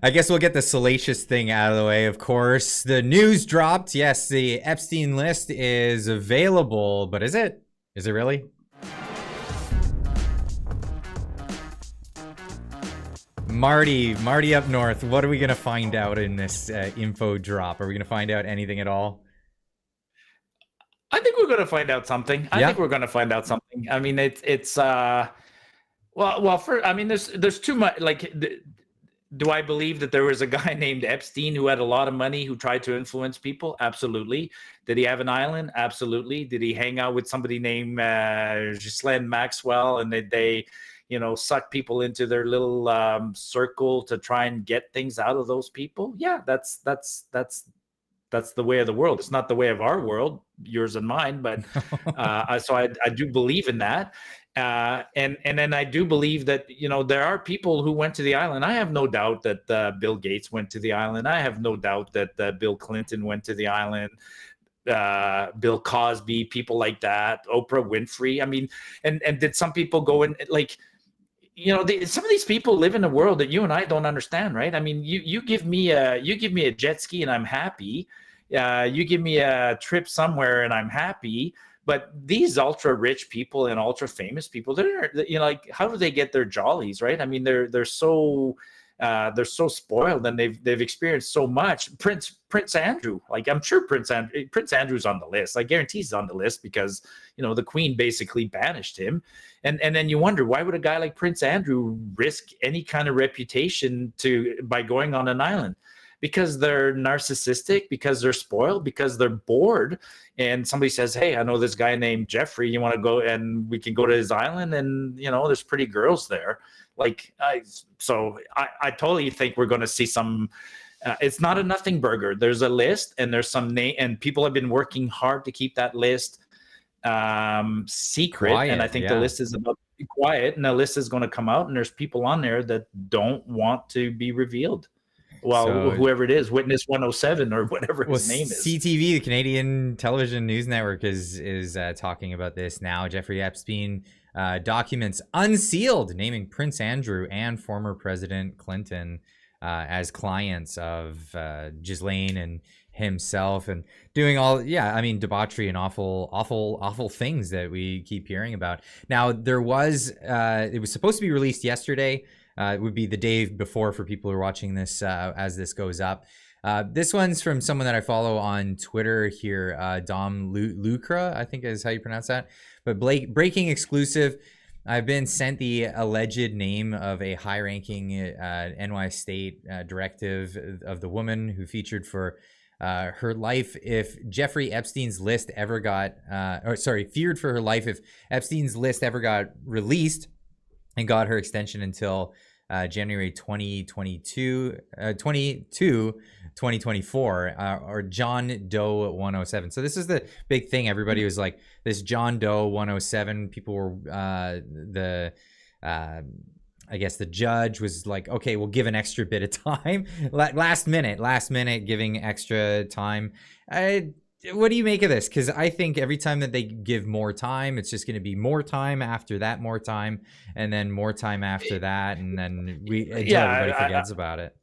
I guess we'll get the salacious thing out of the way. Of course, the news dropped. Yes, the Epstein list is available, but is it? Is it really? Marty up north. What are we gonna find out in this info drop? Are we gonna find out anything at all? I think we're going to find out something. I think Yeah. we're going to find out something. I mean, it's for I mean, there's too much. Like, do I believe that there was a guy named Epstein who had a lot of money who tried to influence people? Absolutely. Did he have an island? Absolutely. Did he hang out with somebody named Ghislaine Maxwell and they suck people into their little circle to try and get things out of those people? Yeah, that's the way of the world. It's not the way of our world, yours and mine, but so I do believe in that. And then I do believe that there are people who went to the island. I have no doubt that Bill Gates went to the island. I have no doubt that Bill Clinton went to the island. Bill Cosby, people like that, Oprah Winfrey. I mean, and did some people go in like? Some of these people live in a world that you and I don't understand, right? I mean, you give me a jet ski and I'm happy. You give me a trip somewhere and I'm happy. But these ultra rich people and ultra famous people, they're like, how do they get their jollies, right? I mean, they're so spoiled and they've experienced so much. Prince Andrew, like I'm sure Prince Andrew's on the list. I guarantee he's on the list because the Queen basically banished him, and then you wonder, why would a guy like Prince Andrew risk any kind of reputation by going on an island? Because they're narcissistic, because they're spoiled, because they're bored, and somebody says, hey, I know this guy named Jeffrey, you want to go and we can go to his island, and there's pretty girls there. Like I totally think we're going to see some. It's not a nothing burger. There's a list, and there's some name, and people have been working hard to keep that list secret. Quiet, and I think the yeah. list is about to be quiet, and the list is going to come out, and there's people on there that don't want to be revealed. Well, So, whoever it is, Witness 107 or whatever his name is. CTV, the Canadian Television News Network, is talking about this now. Jeffrey Epstein documents unsealed, naming Prince Andrew and former President Clinton as clients of Ghislaine and himself, and doing all, debauchery and awful things that we keep hearing about. Now, it was supposed to be released yesterday. It would be the day before for people who are watching this as this goes up. This one's from someone that I follow on Twitter here, Dom Lucra, I think is how you pronounce that. But breaking exclusive, I've been sent the alleged name of a high-ranking NY state directive of the woman who featured for her life if Jeffrey Epstein's list ever feared for her life if Epstein's list ever got released, and got her extension until January 2024, or John Doe 107. So this is the big thing. Everybody was like, this John Doe 107. People were, I guess the judge was like, okay, we'll give an extra bit of time. Last minute, giving extra time. What do you make of this? Because I think every time that they give more time, it's just going to be more time after that, more time, and then more time after that, and then everybody forgets about it.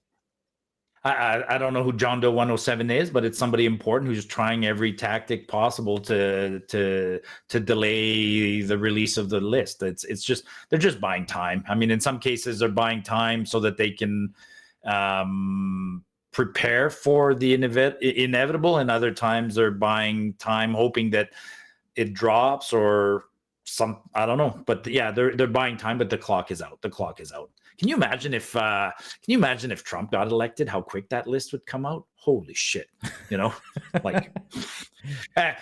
I don't know who John Doe 107 is, but it's somebody important who's trying every tactic possible to delay the release of the list. It's just, they're just buying time. I mean, in some cases, they're buying time so that they can prepare for the inevitable, and other times they're buying time hoping that it drops or I don't know. But yeah, they're buying time, but the clock is out. Can you imagine if Trump got elected, how quick that list would come out? Holy shit, like.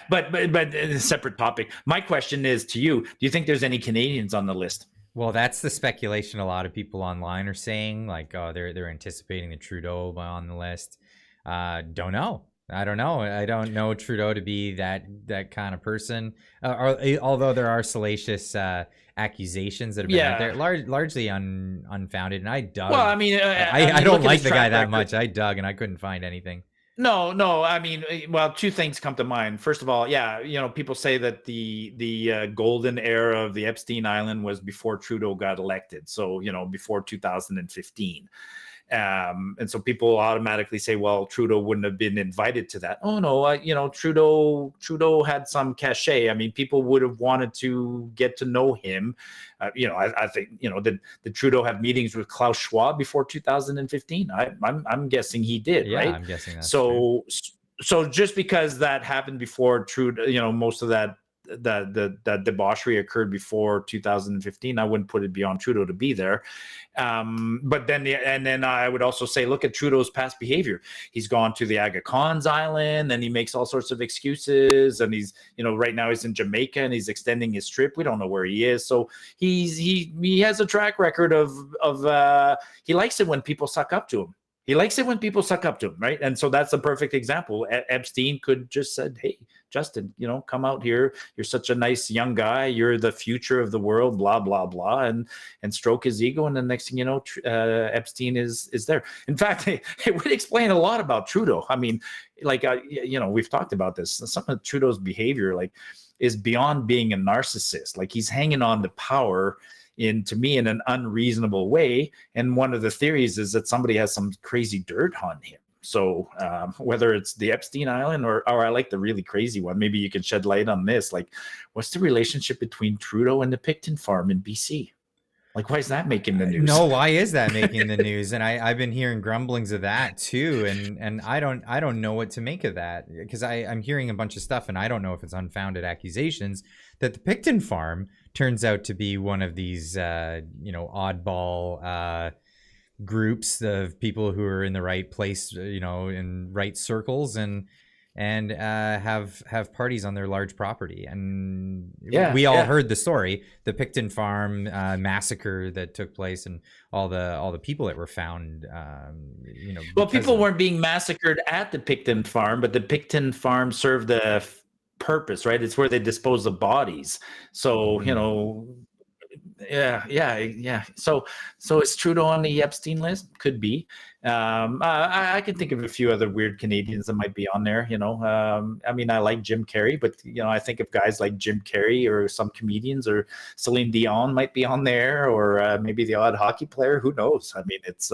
But a separate topic. My question is to you: do you think there's any Canadians on the list? Well, that's the speculation a lot of people online are saying, like, oh, they're anticipating the Trudeau on the list. Don't know. I don't know. I don't know Trudeau to be that kind of person. Although there are salacious accusations that have been out there, largely unfounded. And I dug. Well, I mean, I don't like the guy that much. I dug and I couldn't find anything. No. I mean, well, two things come to mind. First of all, people say that the golden era of the Epstein Island was before Trudeau got elected. So, before 2015. And so people automatically say, well, Trudeau wouldn't have been invited to that. Oh no, Trudeau had some cachet. I mean, people would have wanted to get to know him. I think, did Trudeau have meetings with Klaus Schwab before 2015? I'm guessing he did, Yeah, right? I'm guessing that's true. So just because that happened before Trudeau, most of that the debauchery occurred before 2015, I wouldn't put it beyond Trudeau to be there. But then I would also say, look at Trudeau's past behavior. He's gone to the Aga Khan's island, and he makes all sorts of excuses. And he's, right now he's in Jamaica and he's extending his trip. We don't know where he is. So he has a track record of he likes it when people suck up to him. He likes it when people suck up to him, right? And so that's a perfect example. Epstein could just said, "Hey, Justin, come out here. You're such a nice young guy. You're the future of the world, blah, blah, blah," and stroke his ego. And the next thing you know, Epstein is there. In fact, it would explain a lot about Trudeau. I mean, we've talked about this. Some of Trudeau's behavior, is beyond being a narcissist. He's hanging on to power to me in an unreasonable way. And one of the theories is that somebody has some crazy dirt on him. So whether it's the Epstein Island or I like the really crazy one, maybe you can shed light on this. What's the relationship between Trudeau and the Picton farm in BC? Why is that making the news? No, why is that making the news? And I've been hearing grumblings of that too, and I don't know what to make of that, because I'm hearing a bunch of stuff, and I don't know if it's unfounded accusations that the Picton farm turns out to be one of these oddball groups of people who are in the right place, in right circles, and have parties on their large property. And we all heard the story, the Picton farm massacre that took place, and all the people that were found. Well, people weren't being massacred at the Picton farm, but the Picton farm served the purpose, right? It's where they dispose of bodies. So yeah. So is Trudeau on the Epstein list? Could be. I can think of a few other weird Canadians that might be on there. I mean, I like Jim Carrey, but I think of guys like Jim Carrey, or some comedians, or Celine Dion might be on there, or maybe the odd hockey player. Who knows? I mean, it's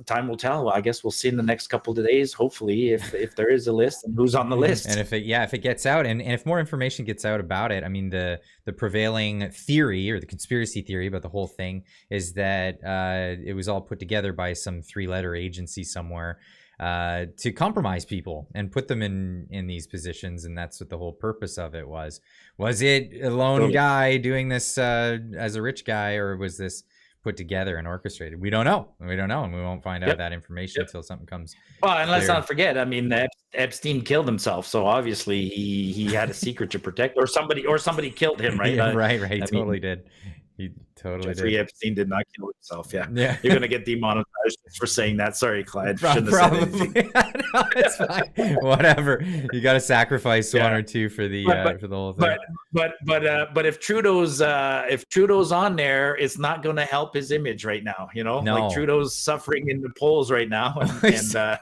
time will tell. I guess we'll see in the next couple of days, hopefully, if there is a list and who's on the list. And if it gets out, and if more information gets out about it, I mean, the prevailing theory, or the conspiracy theory about the whole thing, is that it was all put together by some 3-letter agency somewhere to compromise people and put them in these positions, and that's what the whole purpose of it was. Was it a lone guy doing this as a rich guy, or was this put together and orchestrated? We don't know, and we won't find out that information until something comes. Well, and let's not forget, I mean, Epstein killed himself, so obviously he had a secret to protect, or somebody killed him, right? Right. He totally did. He totally Jeffrey did. Epstein did not kill himself. Yeah. You're gonna get demonetized for saying that. Sorry, Clyde. Probably. No, it's fine. Whatever. You got to sacrifice one or two for the whole thing. But if Trudeau's on there, it's not going to help his image right now. No. Trudeau's suffering in the polls right now, and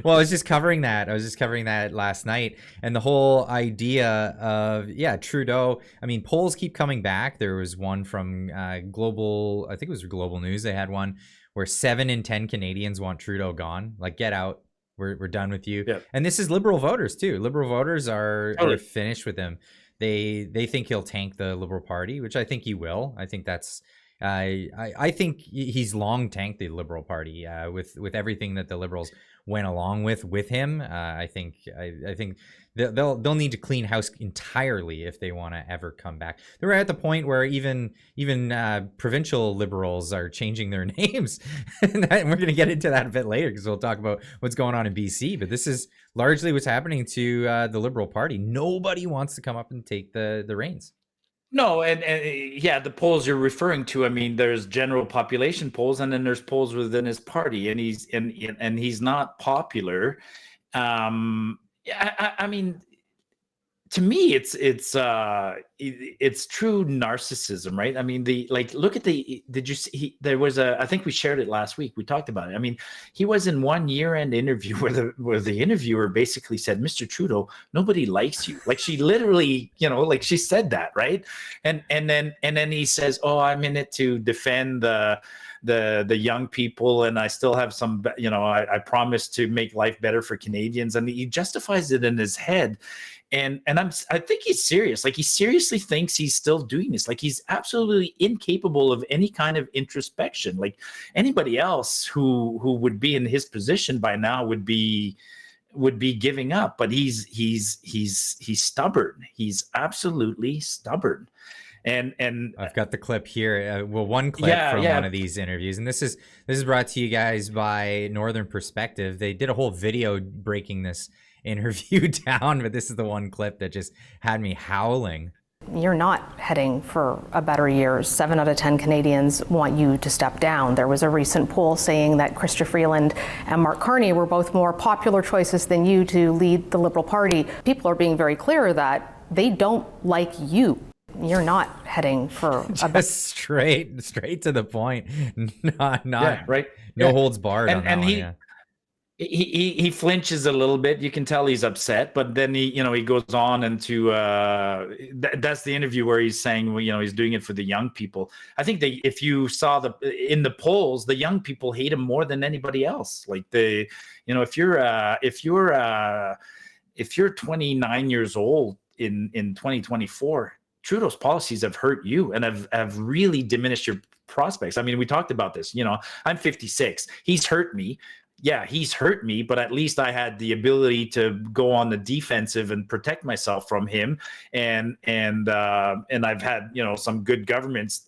well, I was just covering that last night, and the whole idea of Trudeau. I mean, polls keep coming back. There was one from Global, I think it was Global News. They had one where 7 in 10 Canadians want Trudeau gone. Get out. We're done with you. Yeah. And this is Liberal voters too. Liberal voters are finished with him. They think he'll tank the Liberal Party, which I think he will. I think that's. I think he's long tanked the Liberal Party with everything that the Liberals went along with him. I think they'll need to clean house entirely if they want to ever come back. They're at the point where even provincial Liberals are changing their names, and we're going to get into that a bit later, because we'll talk about what's going on in BC. But this is largely what's happening to the Liberal Party. Nobody wants to come up and take the reins. No, and the polls you're referring to, I mean, there's general population polls, and then there's polls within his party, and he's not popular. I mean, to me, it's true narcissism, right? I mean, look at did you see, there was I think we shared it last week. We talked about it. I mean, he was in one year-end interview where the interviewer basically said, "Mr. Trudeau, nobody likes you." She literally, she said that, right? And then he says, "Oh, I'm in it to defend the the young people, and I still have some, I promise to make life better for Canadians. And he justifies it in his head. And I think he's serious. Like, he seriously thinks he's still doing this. Like, he's absolutely incapable of any kind of introspection. Like, anybody else who would be in his position by now would be giving up. But he's stubborn. He's absolutely stubborn. And I've got the clip here. One clip from one of these interviews, and this is brought to you guys by Northern Perspective. They did a whole video breaking this interview down, but this is the one clip that just had me howling. You're not heading for a better year. 7 out of 10 Canadians want you to step down. There was a recent poll saying that Chrystia Freeland and Mark Carney were both more popular choices than you to lead the Liberal Party. People are being very clear that they don't like you. You're not heading for a better... straight to the point. Not right. No holds barred on that and one. Yeah. He flinches a little bit. You can tell he's upset, but then he goes on into that's the interview where he's saying, well, he's doing it for the young people. I think if you saw in the polls, the young people hate him more than anybody else. Like, if you're 29 years old in 2024, Trudeau's policies have hurt you and have really diminished your prospects. I mean, we talked about this. I'm 56. He's hurt me. Yeah, he's hurt me, but at least I had the ability to go on the defensive and protect myself from him. And I've had, some good governments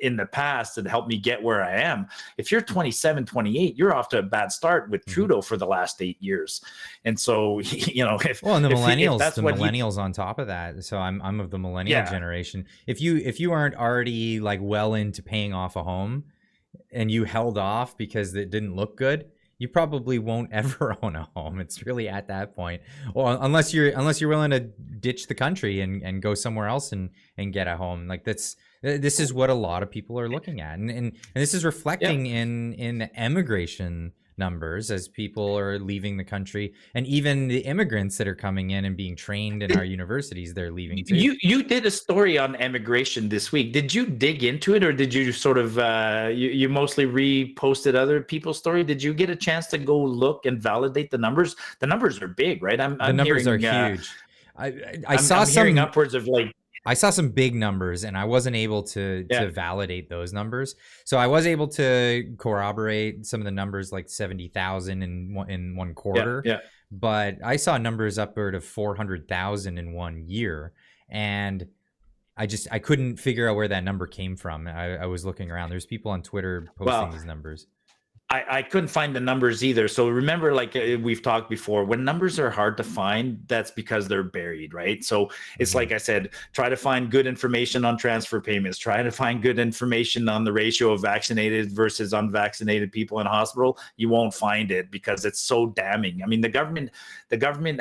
in the past that helped me get where I am. If you're 27, 28, you're off to a bad start with Trudeau for the last 8 years. And so, and the millennials on top of that. So I'm of the millennial generation. If you aren't already like well into paying off a home and you held off because it didn't look good, you probably won't ever own a home. It's really at that point. Or unless you're willing to ditch the country and go somewhere else and get a home. Like, this is what a lot of people are looking at. And this is reflecting in immigration numbers as people are leaving the country, and even the immigrants that are coming in and being trained in our universities, they're leaving too. You did a story on immigration this week. Did you dig into it, or did you sort of you mostly reposted other people's story? Did you get a chance to go look and validate the numbers? The numbers are big, right? The numbers are huge. I saw some hearing upwards of like. I saw some big numbers, and I wasn't able to validate those numbers. So I was able to corroborate some of the numbers, like 70,000 in one quarter. Yeah. But I saw numbers upward of 400,000 in 1 year, and I couldn't figure out where that number came from. I was looking around. There's people on Twitter posting these numbers. I couldn't find the numbers either. So remember, like we've talked before, when numbers are hard to find, that's because they're buried, right? So it's like I said, try to find good information on transfer payments, try to find good information on the ratio of vaccinated versus unvaccinated people in hospital. You won't find it because it's so damning. I mean, the government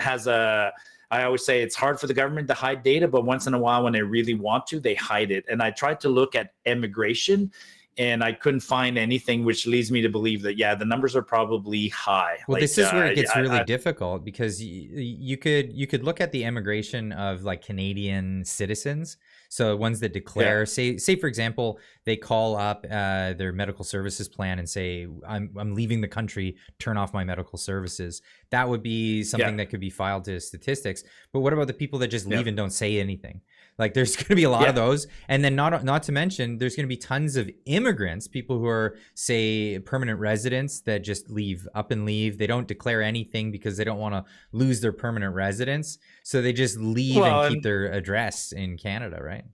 has I always say it's hard for the government to hide data, but once in a while when they really want to, they hide it. And I tried to look at immigration, and I couldn't find anything, which leads me to believe that, the numbers are probably high. Well, this is where it gets really difficult, because you could look at the immigration of like Canadian citizens. So ones that declare, say for example, they call up their medical services plan and say, I'm leaving the country, turn off my medical services. That would be something that could be filed to statistics. But what about the people that just leave and don't say anything? Like, there's going to be a lot of those. And then not to mention, there's going to be tons of immigrants, people who are, say, permanent residents that just up and leave. They don't declare anything because they don't want to lose their permanent residence. So they just leave and keep their address in Canada, right?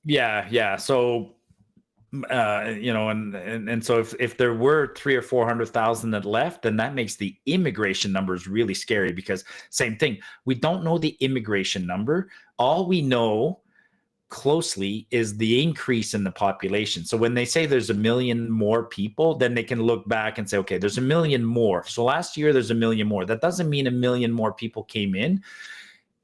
Yeah. So, and so if there were 300,000 or 400,000 that left, then that makes the immigration numbers really scary, because same thing, we don't know the immigration number. All we know closely is the increase in the population. So when they say there's 1 million more people, then they can look back and say, okay, there's 1 million more. So last year there's 1 million more. That doesn't mean 1 million more people came in.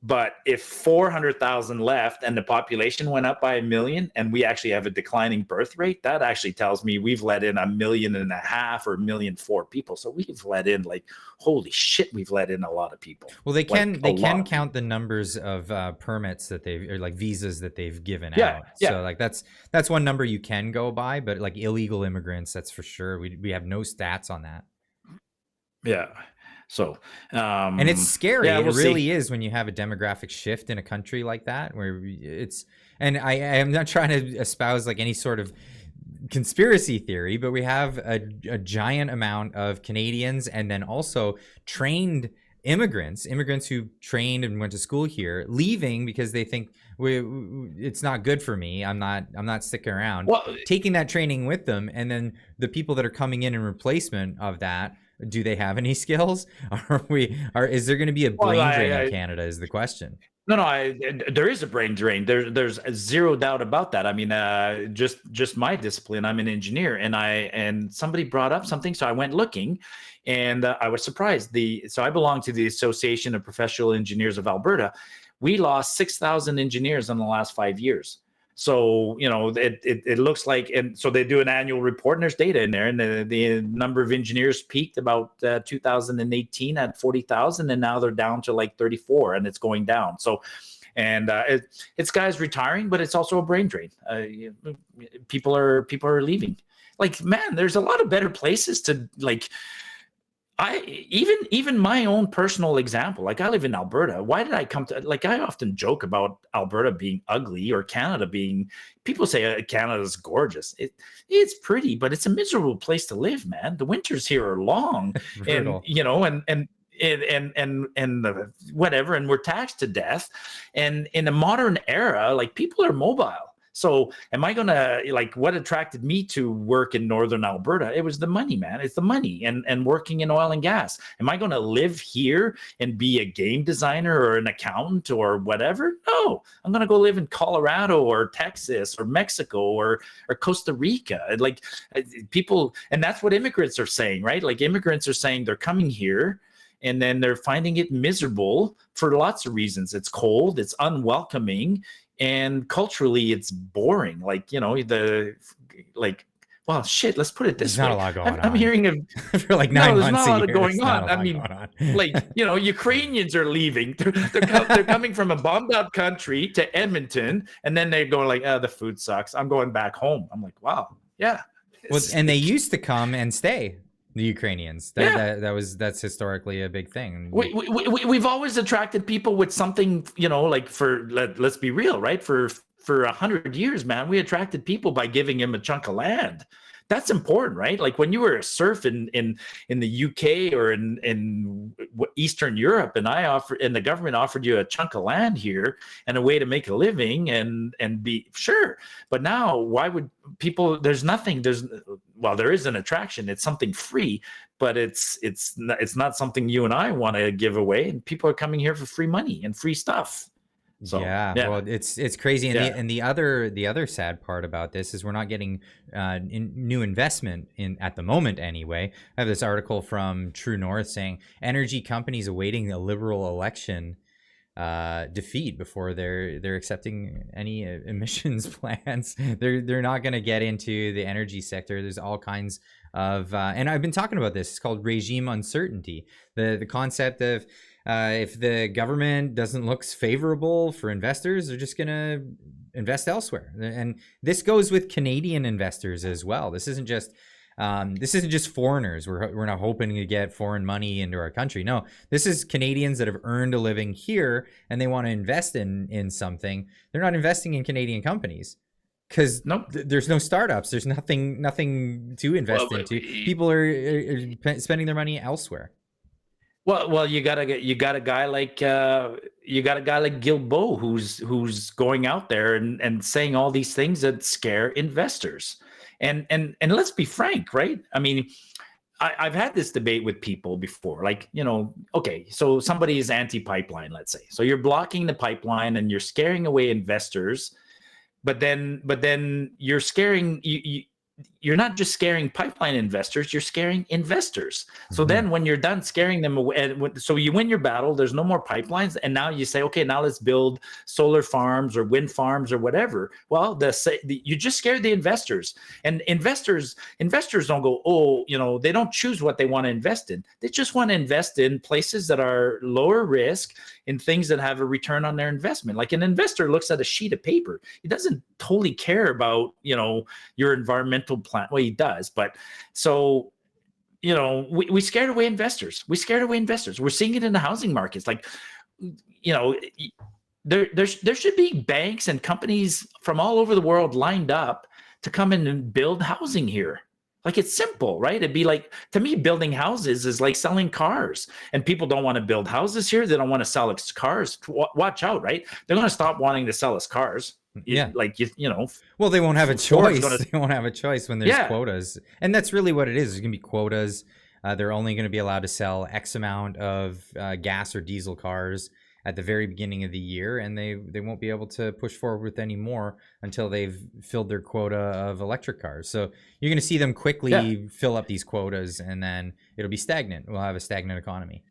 But if 400,000 left and the population went up by 1 million and we actually have a declining birth rate, that actually tells me we've let in 1.5 million or 1.4 million people. So we've let in, like, holy shit, we've let in a lot of people. Well, they can lot. count the numbers of permits that they've, or like visas that they've given Yeah, out. yeah. So like that's one number you can go by, but like illegal immigrants, that's for sure. We have no stats on that. Yeah. So, and it's scary. Yeah, It we'll really see. is when you have a demographic shift in a country like that, where it's, and I am not trying to espouse like any sort of conspiracy theory, but we have a giant amount of Canadians and then also trained immigrants who trained and went to school here, leaving because they think it's not good for me. I'm not sticking around. Well, taking that training with them, and then the people that are coming in replacement of that, do they have any skills? Is there going to be a brain drain in Canada? Is the question. No, there is a brain drain. There's zero doubt about that. I mean, just my discipline. I'm an engineer, and somebody brought up something, so I went looking, and I was surprised. So I belong to the Association of Professional Engineers of Alberta. We lost 6,000 engineers in the last 5 years. So, it looks like, and so they do an annual report and there's data in there, and the number of engineers peaked about 2018 at 40,000, and now they're down to like 34, and it's going down. So, and it's guys retiring, but it's also a brain drain. People are leaving. Like, man, there's a lot of better places to, like, even my own personal example, like I live in Alberta. Why did I come to, like, I often joke about Alberta being ugly or Canada being, people say Canada's gorgeous. It's pretty, but it's a miserable place to live, man. The winters here are long and, and whatever, and we're taxed to death. And in a modern era, like, people are mobile. So am I going to, like, what attracted me to work in Northern Alberta? It was the money, man. It's the money and working in oil and gas. Am I going to live here and be a game designer or an accountant or whatever? No, I'm going to go live in Colorado or Texas or Mexico or Costa Rica. Like, people, and that's what immigrants are saying, right? Like, immigrants are saying they're coming here and then they're finding it miserable for lots of reasons. It's cold, it's unwelcoming, and culturally it's boring. Like, well, shit, let's put it this way. There's not a lot going on. I'm hearing of for like 9 months. There's not a lot going on. I mean, like, Ukrainians are leaving. They're coming from a bombed out country to Edmonton, and then they go like, the food sucks. I'm going back home. I'm like, wow, yeah. Well, and they used to come and stay. The Ukrainians. That's historically a big thing. We've always attracted people with something, like, let's be real, right? For 100 years, man, we attracted people by giving them a chunk of land. That's important, right? Like, when you were a serf in the UK or in Eastern Europe, and the government offered you a chunk of land here and a way to make a living and be sure. But now, why would people? There is an attraction. It's something free, but it's not something you and I want to give away. And people are coming here for free money and free stuff. So, yeah, well, it's crazy, and the other sad part about this is we're not getting new investment in at the moment anyway. I have this article from True North saying energy companies awaiting a Liberal election defeat before they're accepting any emissions plans. They're not going to get into the energy sector. There's all kinds of and I've been talking about this. It's called regime uncertainty. The concept of if the government doesn't look favorable for investors, they're just going to invest elsewhere. And this goes with Canadian investors as well. This isn't just foreigners. We're not hoping to get foreign money into our country. No, this is Canadians that have earned a living here and they want to invest in something. They're not investing in Canadian companies because there's no startups. There's nothing to invest into. People are spending their money elsewhere. Well, you got a guy like Guilbeault who's going out there and saying all these things that scare investors. And let's be frank, right? I mean, I've had this debate with people before, like, okay, so somebody is anti-pipeline, let's say. So you're blocking the pipeline and you're scaring away investors, but then you're scaring you're not just scaring pipeline investors, you're scaring investors. So Mhm. then when you're done scaring them away, so you win your battle, there's no more pipelines. And now you say, okay, now let's build solar farms or wind farms or whatever. Well, you just scared the investors. And investors don't go, oh, they don't choose what they want to invest in. They just want to invest in places that are lower risk, in things that have a return on their investment. Like an investor looks at a sheet of paper. He doesn't totally care about, your environmental plan. Well, he does, but so, we scared away investors. We scared away investors. We're seeing it in the housing markets. Like, there should be banks and companies from all over the world lined up to come in and build housing here. Like, it's simple, right? It'd be like, to me, building houses is like selling cars, and people don't want to build houses here. They don't want to sell us cars. Watch out, right? They're going to stop wanting to sell us cars. Yeah. Well, they won't have a choice. They won't have a choice when there's Yeah. quotas. And that's really what it is. There's going to be quotas. They're only going to be allowed to sell X amount of gas or diesel cars at the very beginning of the year, and they won't be able to push forward with any more until they've filled their quota of electric cars. So you're going to see them quickly fill up these quotas, and then it'll be stagnant. We'll have a stagnant economy.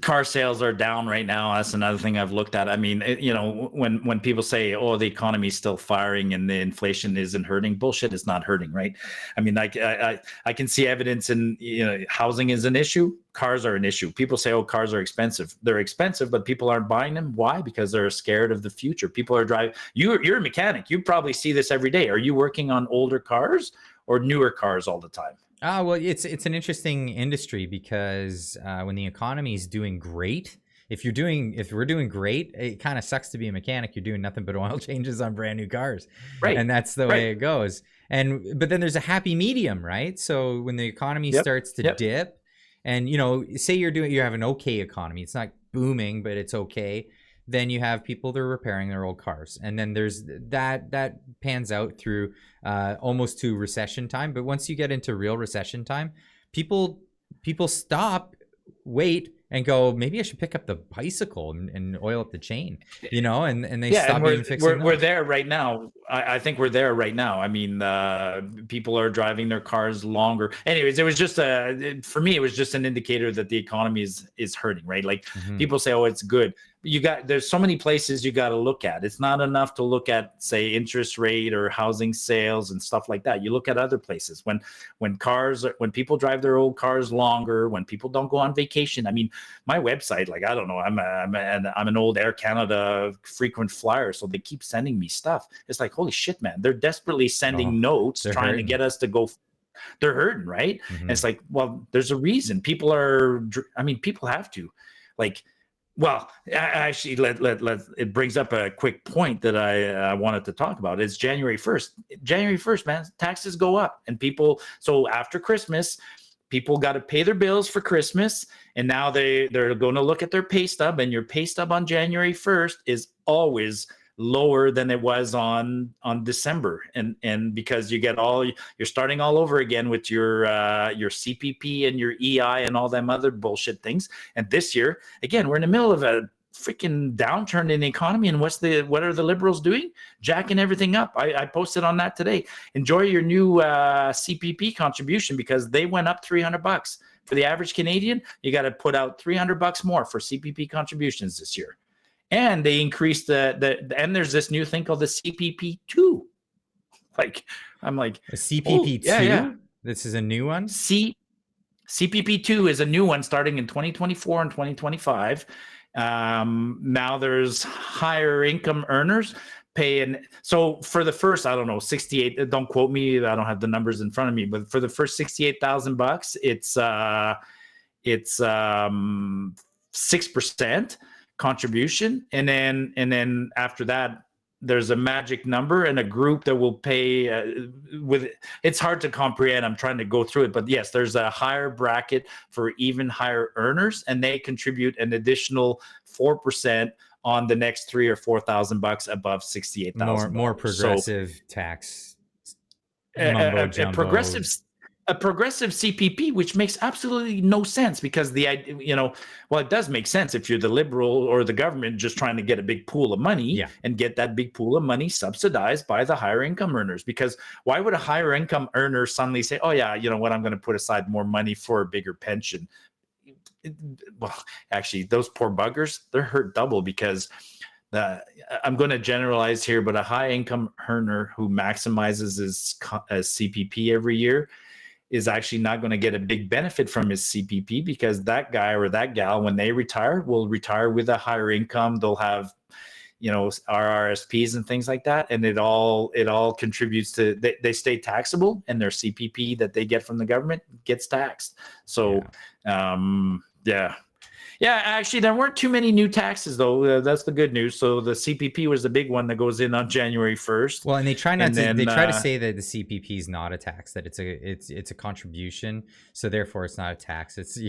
Car sales are down right now. That's another thing I've looked at. I mean, when people say, "Oh, the economy is still firing and the inflation isn't hurting," bullshit. It's not hurting, right? I mean, I can see evidence in housing is an issue. Cars are an issue. People say, "Oh, cars are expensive." They're expensive, but people aren't buying them. Why? Because they're scared of the future. People are driving. You're a mechanic. You probably see this every day. Are you working on older cars or newer cars all the time? Well, it's an interesting industry because when the economy is doing great, if we're doing great, it kind of sucks to be a mechanic. You're doing nothing but oil changes on brand new cars, right? And that's the way it goes. But then there's a happy medium, right? So when the economy starts to dip, and say you have an okay economy, it's not booming, but it's okay. Then you have people that are repairing their old cars, and then there's that pans out through almost to recession time. But once you get into real recession time, people stop, wait, and go, maybe I should pick up the bicycle and oil up the chain, and they stop even fixing. We're there right now. I think we're there right now. I mean, people are driving their cars longer. Anyways, it was just for me, it was just an indicator that the economy is hurting, right? Like people say, "Oh, it's good." There's so many places you got to look at. It's not enough to look at, say, interest rate or housing sales and stuff like that. You look at other places. When people drive their old cars longer, when people don't go on vacation. I mean, my website, like, I don't know, I'm an old Air Canada frequent flyer, so they keep sending me stuff. It's like, holy shit, man, they're desperately sending notes trying to get us to go. They're hurting, right? And it's like, well, there's a reason. People have to, like. Well, actually, it brings up a quick point that I wanted to talk about. It's January 1st. January 1st, man, taxes go up, and so after Christmas, people got to pay their bills for Christmas, and now they're going to look at their pay stub, and your pay stub on January 1st is always lower than it was on December, and because you're starting all over again with your CPP and your EI and all them other bullshit things. And this year, again, we're in the middle of a freaking downturn in the economy, and what are the Liberals doing? Jacking everything up. I posted on that today. Enjoy your new CPP contribution, because they went up $300 for the average Canadian. You got to put out $300 more for CPP contributions this year. And they increased and there's this new thing called the CPP2. Like, I'm like, a CPP2? Yeah. This is a new one? CPP2 is a new one starting in 2024 and 2025. Now there's higher income earners paying. So for the first, I don't know, 68, don't quote me, I don't have the numbers in front of me, but for the first $68,000, it's 6% contribution, and then after that there's a magic number and a group that will pay it's hard to comprehend. I'm trying to go through it, but yes, there's a higher bracket for even higher earners, and they contribute an additional 4% on the next $3,000 or $4,000 above $68,000. More progressive tax mumbo jumbo. a progressive CPP, which makes absolutely no sense because it does make sense if you're the Liberal or the government just trying to get a big pool of money and get that big pool of money subsidized by the higher income earners. Because why would a higher income earner suddenly say, oh yeah, you know what, I'm going to put aside more money for a bigger pension? Well, actually, those poor buggers, they're hurt double because I'm going to generalize here, but a high income earner who maximizes his CPP every year is actually not going to get a big benefit from his CPP because that guy or that gal, when they retire, will retire with a higher income. They'll have, RRSPs and things like that. And it all contributes to, they stay taxable, and their CPP that they get from the government gets taxed. So, Yeah, actually, there weren't too many new taxes, though. That's the good news. So the CPP was the big one that goes in on January 1st. Well, and they try not to. They try to say that the CPP is not a tax; that it's a contribution. So therefore, it's not a tax. It's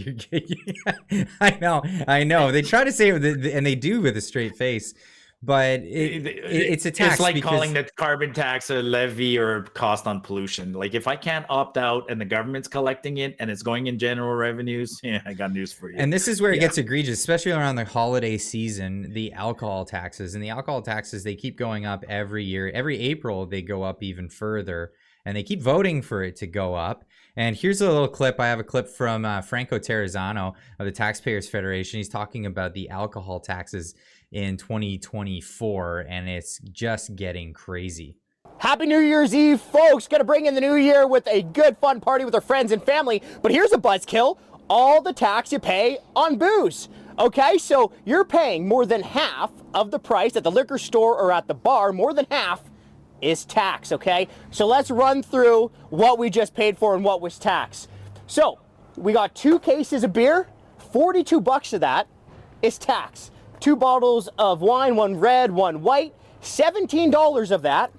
I know. They try to say it, and they do with a straight face. But it's a tax. It's like calling the carbon tax a levy or cost on pollution. Like, if I can't opt out and the government's collecting it and it's going in general revenues, I got news for you. And this is where it gets egregious, especially around the holiday season, the alcohol taxes. And the alcohol taxes, they keep going up every year. Every April, they go up even further. And they keep voting for it to go up. And here's a little clip. I have a clip from Franco Terrazzano of the Taxpayers Federation. He's talking about the alcohol taxes in 2024, and it's just getting crazy. Happy New Year's Eve, folks. Gonna bring in the new year with a good fun party with our friends and family. But here's a buzzkill: all the tax you pay on booze. Okay, so you're paying more than half of the price at the liquor store or at the bar. More than half is tax, okay? So let's run through what we just paid for and what was tax. So we got 2 cases of beer, $42 of that is tax. 2 bottles of wine, 1 red, 1 white, $17 of that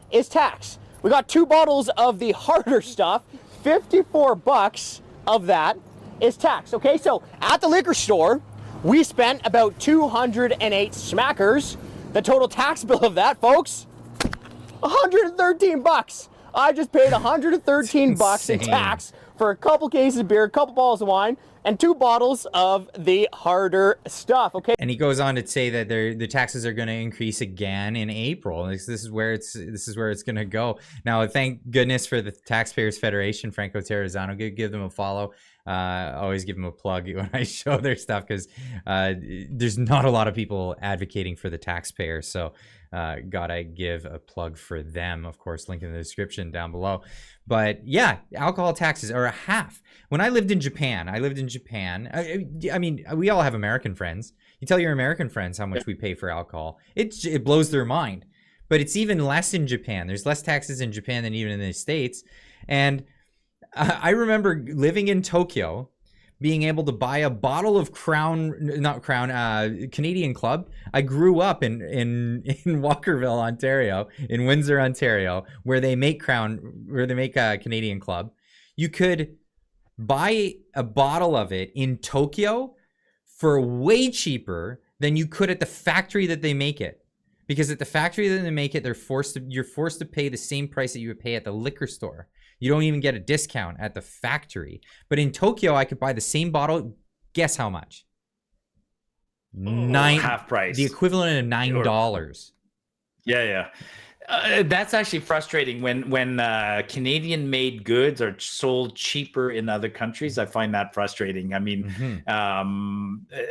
is tax. We got 2 bottles of the harder stuff, $54 of that is tax. Okay, so at the liquor store, we spent about 208 smackers. The total tax bill of that, folks, $113. I just paid $113 in tax for a couple cases of beer, a couple bottles of wine, and 2 bottles of the harder stuff. Okay. And he goes on to say that the taxes are going to increase again in April. This is where it's going to go. Now, thank goodness for the Taxpayers Federation, Franco Terrazzano. Give them a follow. Always give them a plug when I show their stuff, because there's not a lot of people advocating for the taxpayer. So gotta give a plug for them. Of course, link in the description down below. But yeah, alcohol taxes are a half. When I lived in Japan, I mean, we all have American friends. You tell your American friends how much we pay for alcohol. It blows their mind. But it's even less in Japan. There's less taxes in Japan than even in the States. And I remember living in Tokyo, being able to buy a bottle of Canadian Club. I grew up in Walkerville, Ontario, in Windsor, Ontario, where they make Canadian Club. You could buy a bottle of it in Tokyo for way cheaper than you could at the factory that they make it. Because at the factory that they make it, you're forced to pay the same price that you would pay at the liquor store. You don't even get a discount at the factory. But in Tokyo, I could buy the same bottle. Guess how much? Half price. The equivalent of $9. Yeah. That's actually frustrating when Canadian-made goods are sold cheaper in other countries. I find that frustrating. I mean,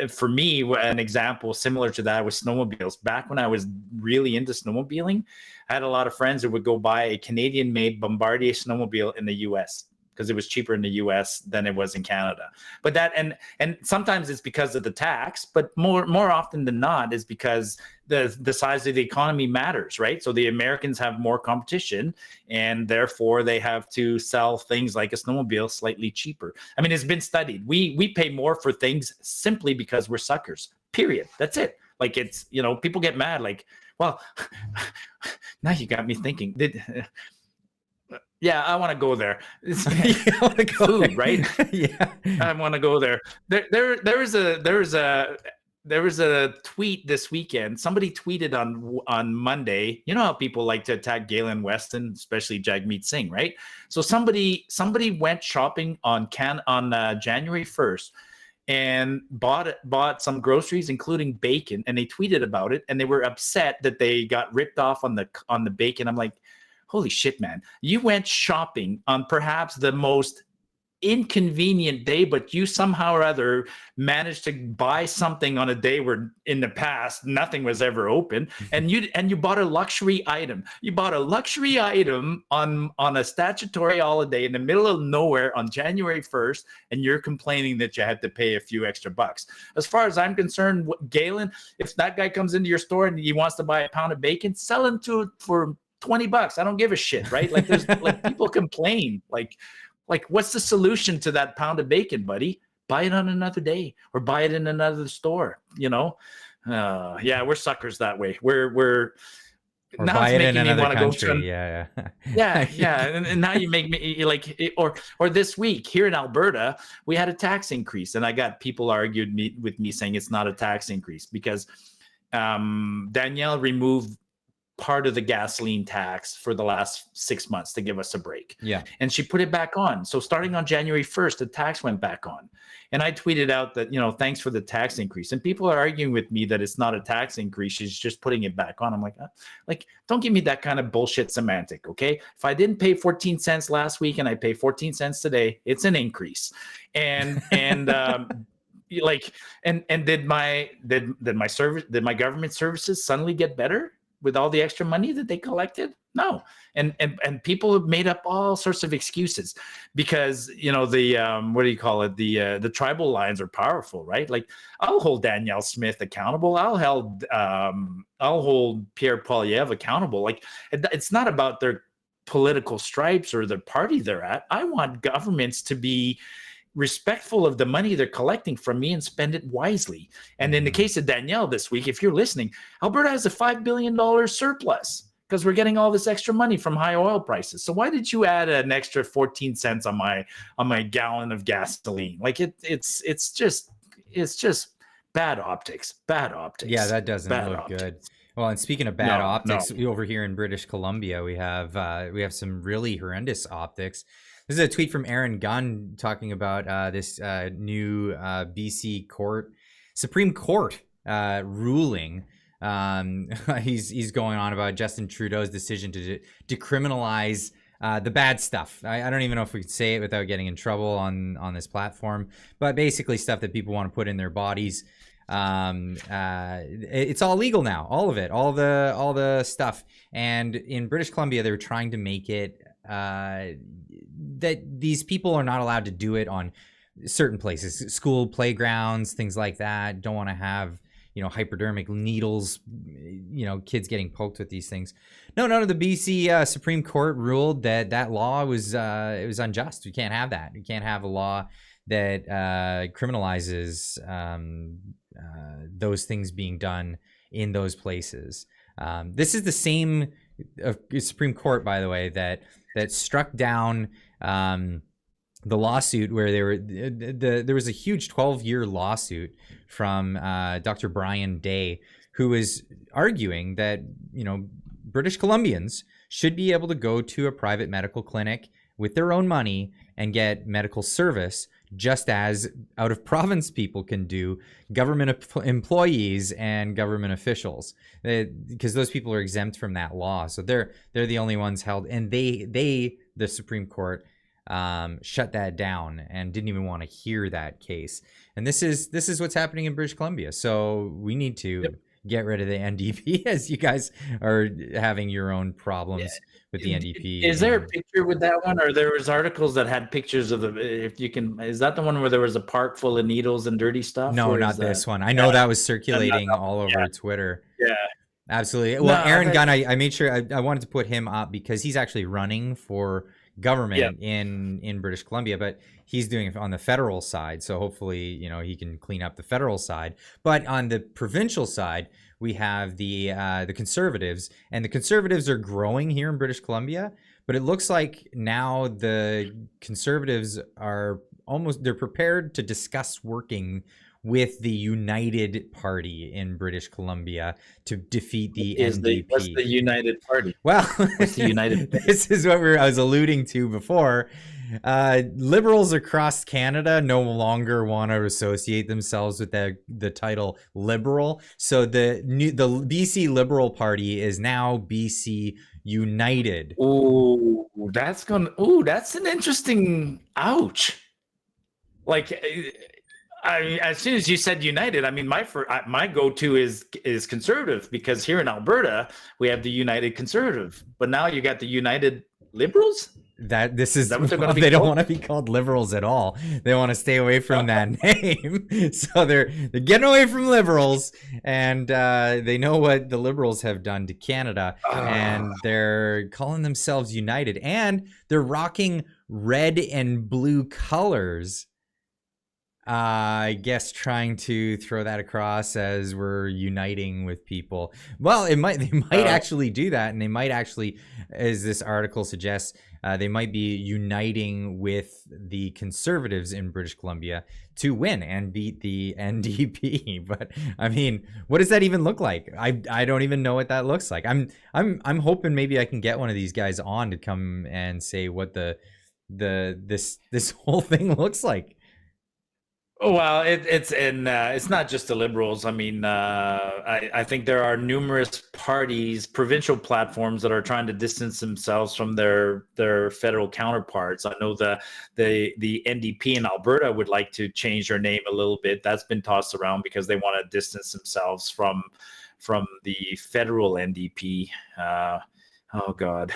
for me, an example similar to that was snowmobiles. Back when I was really into snowmobiling, I had a lot of friends that would go buy a Canadian-made Bombardier snowmobile in the U.S. because it was cheaper in the U.S. than it was in Canada. But that and sometimes it's because of the tax, but more often than not is because the size of the economy matters, right? So the Americans have more competition, and therefore they have to sell things like a snowmobile slightly cheaper. I mean, it's been studied. We pay more for things simply because we're suckers. Period. That's it. Like, it's, people get mad. Like, well, now you got me thinking. Yeah, I want to go there. It's food, right? Yeah, I want to go there. There is a there was a tweet this weekend. Somebody tweeted on Monday. You know how people like to attack Galen Weston, especially Jagmeet Singh, right? So somebody went shopping on January 1st and bought some groceries, including bacon, and they tweeted about it, and they were upset that they got ripped off on the bacon. I'm like, holy shit, man! You went shopping on perhaps the most inconvenient day, but you somehow or other managed to buy something on a day where in the past nothing was ever open, and you bought a luxury item. You bought a luxury item on a statutory holiday in the middle of nowhere on January 1st, and you're complaining that you had to pay a few extra bucks. As far as I'm concerned, Galen, if that guy comes into your store and he wants to buy a pound of bacon, sell him for $20. I don't give a shit, right? Like there's like people complain like, what's the solution to that pound of bacon, buddy? Buy it on another day or buy it in another store, you know? Yeah, we're suckers that way. We're or now buy it's it in making me another want to go country. yeah. Yeah. And now you make me like, or this week here in Alberta, we had a tax increase, and I got people argued with me saying it's not a tax increase because Danielle removed part of the gasoline tax for the last 6 months to give us a break. Yeah. And she put it back on. So starting on January 1st, the tax went back on. And I tweeted out that, thanks for the tax increase. And people are arguing with me that it's not a tax increase. She's just putting it back on. I'm like, don't give me that kind of bullshit semantic. Okay. If I didn't pay 14 cents last week and I pay 14 cents today, it's an increase. And like, and did my government services suddenly get better with all the extra money that they collected? No. And people have made up all sorts of excuses because, the what do you call it? The tribal lines are powerful, right? Like, I'll hold Danielle Smith accountable. I'll hold Pierre Poilievre accountable. Like, it's not about their political stripes or the party they're at. I want governments to be respectful of the money they're collecting from me and spend it wisely. And in the case of Danielle this week, if you're listening, Alberta has a $5 billion surplus because we're getting all this extra money from high oil prices. So why did you add an extra 14 cents on my gallon of gasoline? Like it's just bad optics. Yeah, that doesn't look good. Well, and speaking of bad optics, over here in British Columbia, we have some really horrendous optics. This is a tweet from Aaron Gunn talking about this new BC Supreme Court ruling. He's going on about Justin Trudeau's decision to decriminalize the bad stuff. I don't even know if we could say it without getting in trouble on this platform, but basically stuff that people want to put in their bodies. It's all legal now, all of it, all the stuff. And in British Columbia, they were trying to make it that these people are not allowed to do it on certain places, school playgrounds, things like that. Don't want to have, hypodermic needles, kids getting poked with these things. No, the BC Supreme Court ruled that law was it was unjust. We can't have that. We can't have a law that criminalizes those things being done in those places. This is the same Supreme Court, by the way, that struck down the lawsuit where there was a huge 12-year lawsuit from Dr. Brian Day, who was arguing that British Columbians should be able to go to a private medical clinic with their own money and get medical service, just as out of province people can do, government employees and government officials, because those people are exempt from that law. So they're the only ones held, and the Supreme Court shut that down and didn't even want to hear that case. And this is what's happening in British Columbia. So we need to get rid of the NDP, as you guys are having your own problems with the NDP. Is there a picture with that one, or there was articles that had pictures of is that the one where there was a park full of needles and dirty stuff? No, not this one. I know that was circulating all over Twitter. Yeah. Absolutely. Well, Aaron Gunn, I made sure I wanted to put him up because he's actually running for government in British Columbia, but he's doing it on the federal side. So hopefully, he can clean up the federal side. But on the provincial side, we have the Conservatives, and the Conservatives are growing here in British Columbia. But it looks like now the Conservatives are they're prepared to discuss working with the United Party in British Columbia to defeat the NDP. What's the United Party? Well, What's the United Party? This is what I was alluding to before. Liberals across Canada no longer want to associate themselves with the title liberal. So the BC Liberal Party is now BC United. Ooh, that's an interesting ouch. Like, as soon as you said United, I mean, my go-to is Conservative, because here in Alberta we have the United Conservative, but now you got the United Liberals. Is that what they're going to be? They don't want to be called liberals at all. They want to stay away from that name. So they're getting away from liberals, and they know what the liberals have done to Canada, and they're calling themselves United, and they're rocking red and blue colors. I guess trying to throw that across as we're uniting with people. Well, they might actually do that, and they might actually, as this article suggests, they might be uniting with the Conservatives in British Columbia to win and beat the NDP. But I mean, what does that even look like? I don't even know what that looks like. I'm hoping maybe I can get one of these guys on to come and say what this whole thing looks like. Oh, well, it's not just the Liberals. I mean, I think there are numerous parties, provincial platforms that are trying to distance themselves from their federal counterparts. I know the NDP in Alberta would like to change their name a little bit. That's been tossed around because they want to distance themselves from the federal NDP. Oh God,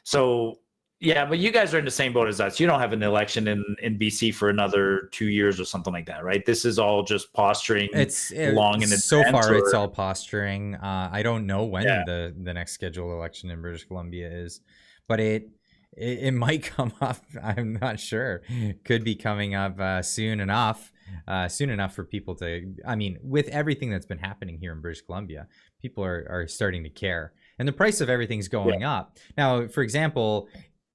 so. Yeah, but you guys are in the same boat as us. You don't have an election in BC for another 2 years or something like that, right? This is all just posturing. It's long in advance. So far, it's all posturing. I don't know when the next scheduled election in British Columbia is, but it might come up. I'm not sure. Could be coming up soon enough. Soon enough for people to. I mean, with everything that's been happening here in British Columbia, people are starting to care, and the price of everything's going up. Now, for example,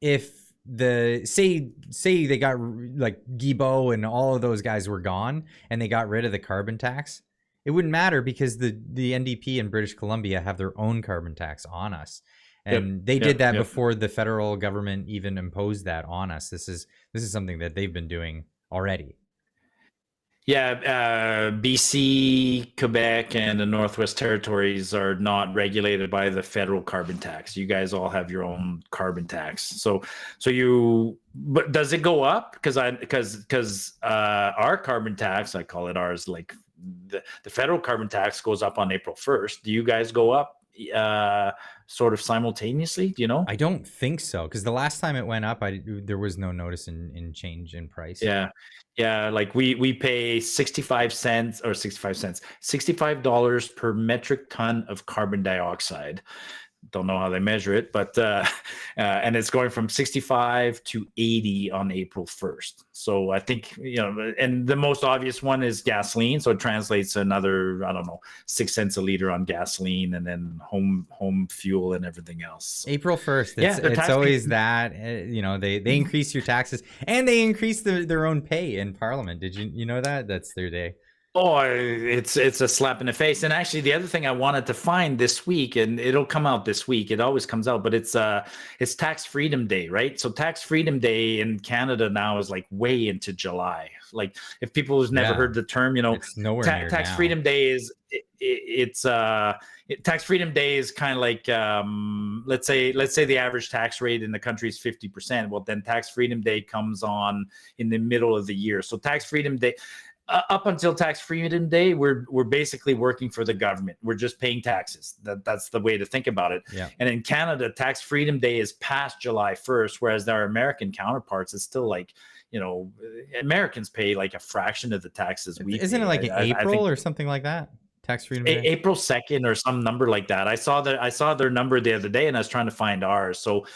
if say they got like Guilbeault and all of those guys were gone and they got rid of the carbon tax, it wouldn't matter because the NDP in British Columbia have their own carbon tax on us, and they did that before the federal government even imposed that on us. This is something that they've been doing already. Yeah, BC, Quebec, and the Northwest Territories are not regulated by the federal carbon tax. You guys all have your own carbon tax. So but does it go up? Because our carbon tax, I call it ours, like the federal carbon tax goes up on April 1st. Do you guys go up sort of simultaneously? Do you know? I don't think so, because the last time it went up, there was no notice in change in price. Yeah, like we pay $65 per metric ton of carbon dioxide. Don't know how they measure it, but and it's going from 65 to 80 on April 1st. So I think, and the most obvious one is gasoline. So it translates to another, I don't know, 6 cents a liter on gasoline, and then home fuel and everything else. April 1st. It's always that, they increase your taxes, and they increase their own pay in Parliament. Did you know that? That's their day. Oh, it's a slap in the face. And actually, the other thing I wanted to find this week, and it'll come out this week. It always comes out, but it's Tax Freedom Day, right? So Tax Freedom Day in Canada now is like way into July. Like, if people who've never heard the term, it's nowhere near Tax now. Freedom Day is Tax Freedom Day is kind of like let's say the average tax rate in the country is 50%. Well, then Tax Freedom Day comes on in the middle of the year. So Tax Freedom Day. Up until Tax Freedom Day, we're basically working for the government. We're just paying taxes. That's the way to think about it. Yeah. And in Canada, Tax Freedom Day is past July 1st, whereas our American counterparts, it's still like, Americans pay like a fraction of the taxes we pay. Isn't it like in April or something like that? Tax Freedom Day? April 2nd or some number like that. I saw their number the other day, and I was trying to find ours. So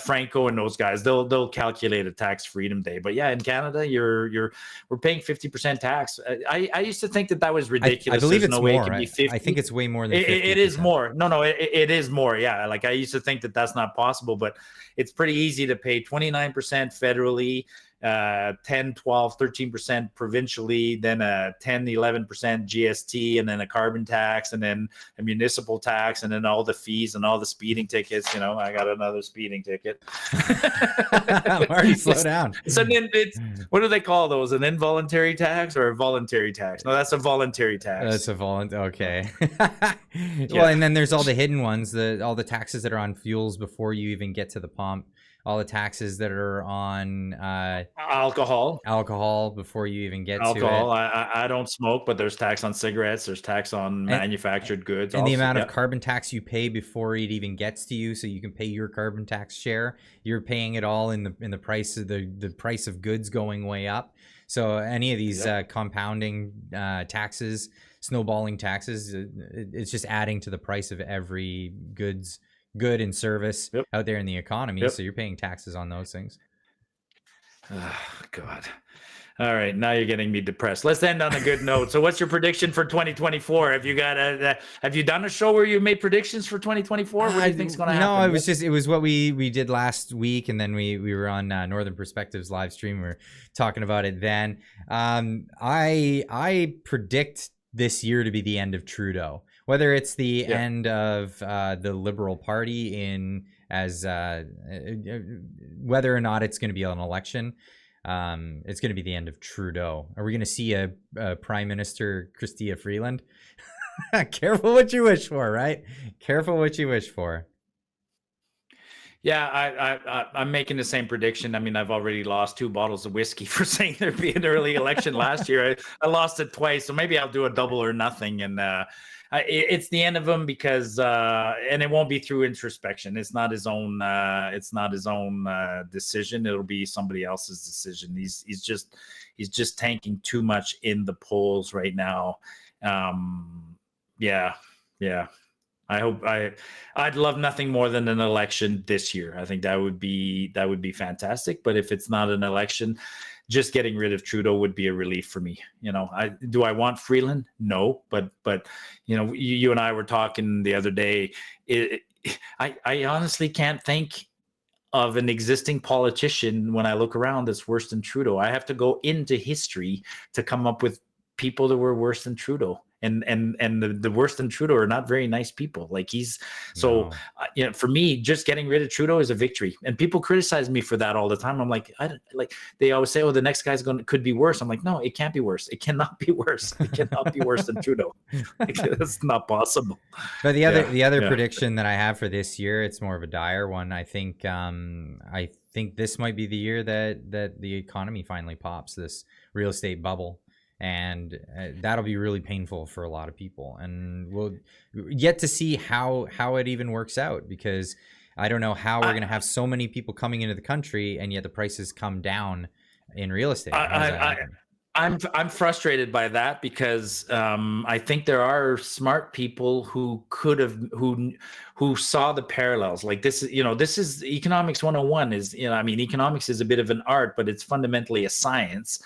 Franco and those guys, they'll calculate a Tax Freedom Day. But yeah, in Canada, we're paying 50% tax. I used to think that was ridiculous. I believe There's it's no way more. It can be 50. I think it's way more than 50%. It is more. No, it is more. Yeah, like I used to think that that's not possible, but it's pretty easy to pay 29% federally, 10, 12, 13% provincially, then a 10, 11% GST, and then a carbon tax, and then a municipal tax, and then all the fees and all the speeding tickets. You know, I got another speeding ticket. Marty, slow down. So then what do they call those? An involuntary tax or a voluntary tax? No, that's a voluntary tax. That's a voluntary. Okay. Well, and then there's all the hidden ones, all the taxes that are on fuels before you even get to the pump. All the taxes that are on alcohol before you even get to it. I don't smoke, but there's tax on cigarettes. There's tax on manufactured goods. And also, the amount of carbon tax you pay before it even gets to you, so you can pay your carbon tax share. You're paying it all in the price of the price of goods going way up. So any of these compounding taxes, snowballing taxes, it's just adding to the price of every good and service out there in the economy. So you're paying taxes on those things. Oh, God. All right, now you're getting me depressed. Let's end on a good note. So what's your prediction for 2024? Have you done a show where you made predictions for 2024? What do you think's going to happen? No, it was what we did last week, and then we were on Northern Perspectives live stream. We were talking about it then. I predict this year to be the end of Trudeau. Whether it's the end of the Liberal Party whether or not it's going to be an election, it's going to be the end of Trudeau. Are we going to see a Prime Minister Chrystia Freeland? Careful what you wish for, right? Careful what you wish for. Yeah, I'm making the same prediction. I mean, I've already lost 2 bottles of whiskey for saying there'd be an early election last year. I lost it twice, so maybe I'll do a double or nothing. And it's the end of him because, and it won't be through introspection. It's not his own. Decision. It'll be somebody else's decision. He's just tanking too much in the polls right now. Yeah. I'd love nothing more than an election this year. I think that would be fantastic. But if it's not an election, just getting rid of Trudeau would be a relief for me. You know, do I want Freeland? No, but you know, you and I were talking the other day. I honestly can't think of an existing politician when I look around that's worse than Trudeau. I have to go into history to come up with people that were worse than Trudeau. And the worse than Trudeau are not very nice people. Like you know, for me, just getting rid of Trudeau is a victory. And people criticize me for that all the time. I'm like, they always say, oh, the next guy's could be worse. I'm like, no, it can't be worse. It cannot be worse. It cannot be worse than Trudeau. That's not possible. But the other prediction that I have for this year, it's more of a dire one. I think this might be the year that the economy finally pops, this real estate bubble. And that'll be really painful for a lot of people, and we'll yet to see how it even works out, because I don't know how we're going to have so many people coming into the country and yet the prices come down in real estate. I'm frustrated by that because I think there are smart people who who saw the parallels. Like this is economics 101. Economics is a bit of an art, but it's fundamentally a science.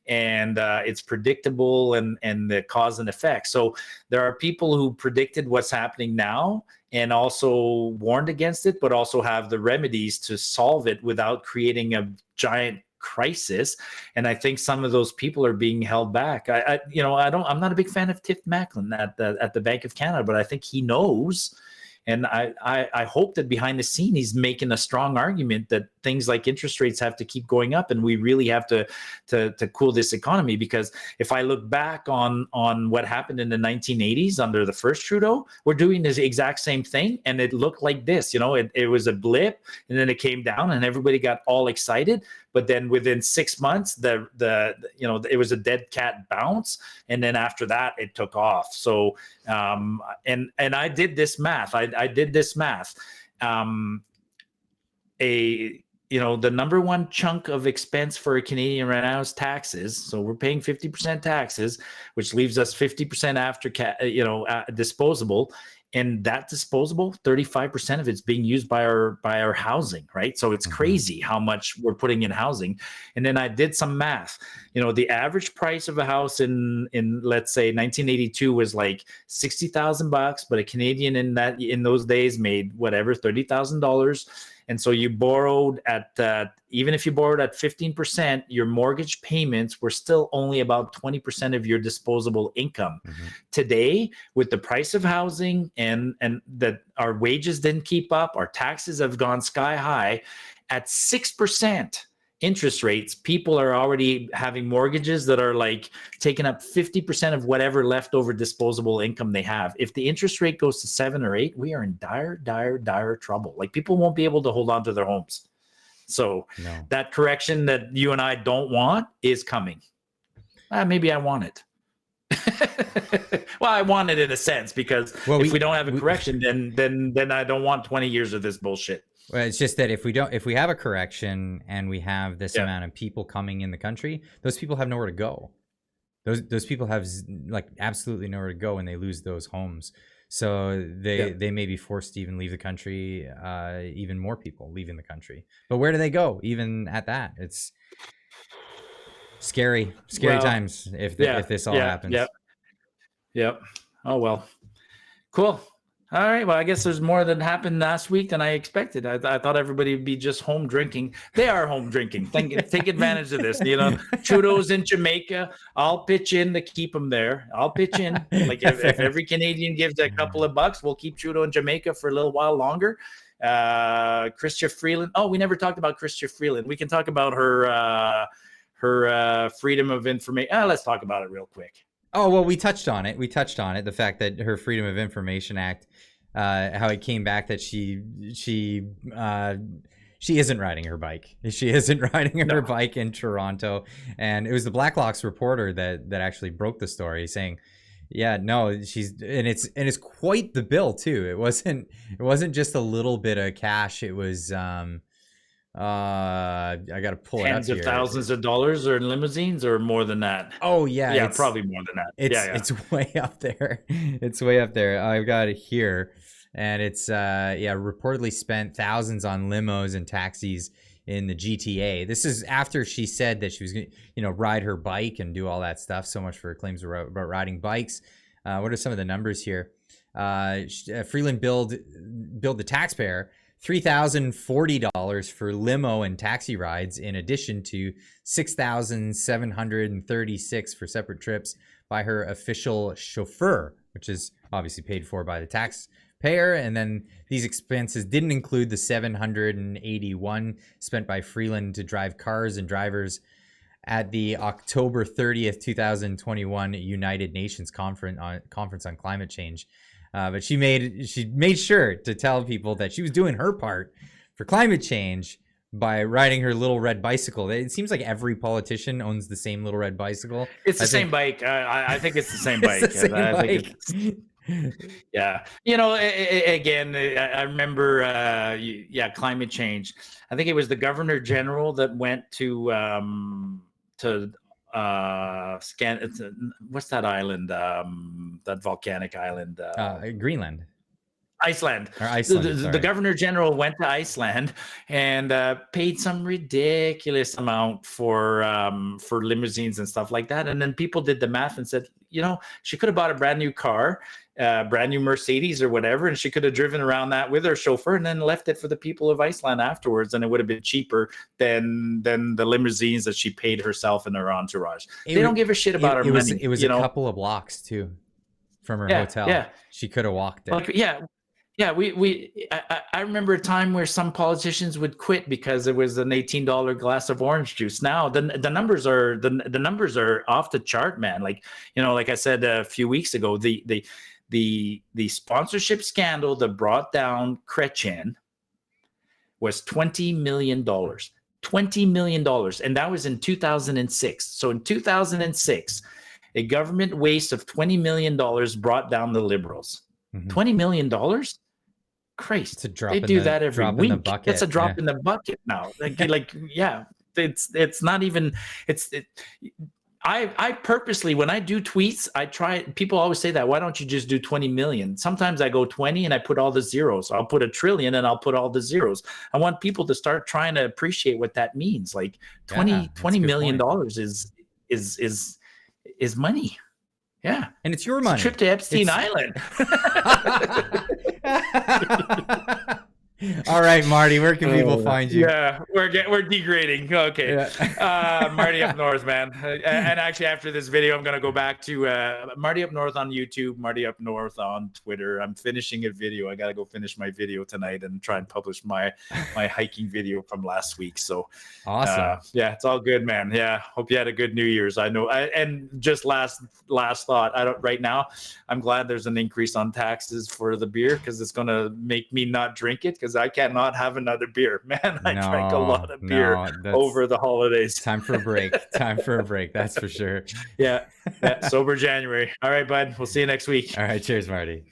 And it's predictable and the cause and effect. So there are people who predicted what's happening now and also warned against it, but also have the remedies to solve it without creating a giant crisis. And I think some of those people are being held back. I'm not a big fan of Tiff Macklin at the Bank of Canada, but I think he knows. And I hope that behind the scene, he's making a strong argument that things like interest rates have to keep going up, and we really have to cool this economy. Because if I look back on what happened in the 1980s under the first Trudeau, we're doing this exact same thing, and it looked like this. You know, it was a blip, and then it came down, and everybody got all excited. But then within 6 months, it was a dead cat bounce, and then after that, it took off. So, and I did this math. I did this math. The number one chunk of expense for a Canadian right now is taxes. So we're paying 50% taxes, which leaves us 50% after disposable. And that disposable, 35% of it's being used by our housing, right? So it's crazy how much we're putting in housing. And then I did some math. You know, the average price of a house in let's say 1982 was like $60,000, but a Canadian in those days made whatever $30,000. And so you borrowed at, even if you borrowed at 15%, your mortgage payments were still only about 20% of your disposable income. Today, with the price of housing and that our wages didn't keep up, our taxes have gone sky high, at 6% interest rates, people are already having mortgages that are like taking up 50% of whatever leftover disposable income they have. If the interest rate goes to 7 or 8, we are in dire trouble. Like, people won't be able to hold on to their homes. So that correction that you and I don't want is coming. Maybe I want it. Well, I want it in a sense, because if we don't have a correction, then I don't want 20 years of this bullshit. Well, it's just that if we have a correction and we have this amount of people coming in the country, those people have nowhere to go. Those people have like absolutely nowhere to go when they lose those homes. So they may be forced to even leave the country. Even more people leaving the country. But where do they go? Even at that, it's scary times if this all happens. Yep. Oh well. Cool. All right. Well, I guess there's more that happened last week than I expected. I thought everybody would be just home drinking. They are home drinking. Take advantage of this. Trudeau's in Jamaica. I'll pitch in to keep him there. I'll pitch in. Like, if every Canadian gives a couple of bucks, we'll keep Trudeau in Jamaica for a little while longer. Chrystia Freeland. Oh, we never talked about Chrystia Freeland. We can talk about her freedom of information. Let's talk about it real quick. Oh, well, we touched on it. The fact that her Freedom of Information Act, how it came back that she isn't riding her bike. She isn't riding her bike in Toronto. And it was the Blacklocks reporter that actually broke the story, saying, it's quite the bill too. It wasn't just a little bit of cash. It was I gotta pull it up tens of here. Thousands of dollars, or in limousines, or more than that. Oh yeah, probably more than that. It's way up there. It's way up there. I've got it here, and it's reportedly spent thousands on limos and taxis in the GTA. This is after she said that she was going to, ride her bike and do all that stuff. So much for her claims about riding bikes. What are some of the numbers here? Freeland billed the taxpayer $3,040 for limo and taxi rides, in addition to $6,736 for separate trips by her official chauffeur, which is obviously paid for by the taxpayer. And then these expenses didn't include the $781 spent by Freeland to drive cars and drivers at the October 30th, 2021 United Nations conference on climate change. But she made sure to tell people that she was doing her part for climate change by riding her little red bicycle. It seems like every politician owns the same little red bicycle. It's the same bike. I think it's the same bike. Yeah. Again, I remember, climate change. I think it was the Governor General that went to what's that island, that volcanic island, Greenland, Iceland. Or Iceland, the Governor General went to Iceland and paid some ridiculous amount for limousines and stuff like that. And then people did the math and said, she could have bought a brand new car, brand new Mercedes or whatever, and she could have driven around that with her chauffeur and then left it for the people of Iceland afterwards, and it would have been cheaper than the limousines that she paid herself and her entourage. They don't give a shit about her money. It was a couple of blocks too from her hotel. Yeah, she could have walked it. I remember a time where some politicians would quit because it was an $18 glass of orange juice. Now the numbers are the numbers are off the chart, man. Like I said a few weeks ago, the sponsorship scandal that brought down Chrétien was $20 million. $20 million, and that was in 2006. So in 2006, a government waste of $20 million brought down the Liberals. $20 million. Christ, they do that every week. It's a drop in the bucket now. It's not even. I purposely, when I do tweets, I try. People always say that. Why don't you just do 20 million? Sometimes I go 20 and I put all the zeros. I'll put a trillion and I'll put all the zeros. I want people to start trying to appreciate what that means. Like $20 million is money. Yeah. And it's your money. Trip to Epstein Island. All right, Marty, where can people find you? Yeah, we're degrading. Okay, Yeah. Marty Up North, man. And actually, after this video, I'm gonna go back to Marty Up North on YouTube, Marty Up North on Twitter. I'm finishing a video. I gotta go finish my video tonight and try and publish my hiking video from last week. So Awesome. yeah, it's all good, man. Yeah, hope you had a good New Year's. I know. And just last thought. Right now. I'm glad there's an increase on taxes for the beer because it's gonna make me not drink it because I cannot have another beer. Man, I drank a lot of beer over the holidays. Time for a break. Time for a break. That's for sure. Yeah. Sober January. All right, bud. We'll see you next week. All right. Cheers, Marty.